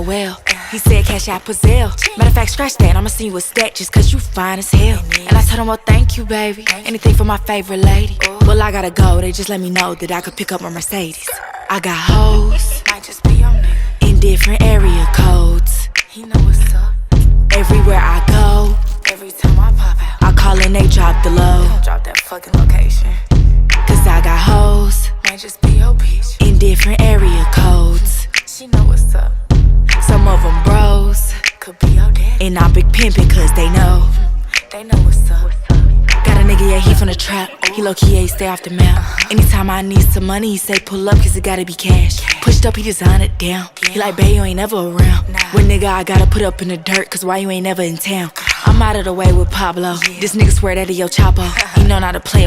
well. He said cash out Pazelle. Matter of fact, scratch that, I'ma send you a stack just cause you fine as hell. And I told him, well, thank you, baby. Anything for my favorite lady. Well, I gotta go, they just let me know that I could pick up my Mercedes. I got hoes, might just be on there, in different area codes. He know what's up. Everywhere I go, every time I pop out, I call and they drop the low. Don't drop that fucking location. Cause I got hoes, might just be your bitch, in different area codes. She know what's up. Some of them bros, could be your daddy. And I big pimpin' cause they know. They know what's up. Got a nigga, yeah, he from the trap. He low-key, yeah, he stay off the map. Anytime I need some money, he say pull up cause it gotta be cash. Pushed up, he design it down. He like, babe, you ain't never around. When nigga, I gotta put up in the dirt cause why you ain't never in town? I'm out of the way with Pablo. This nigga swear that he your chopper. He know not to play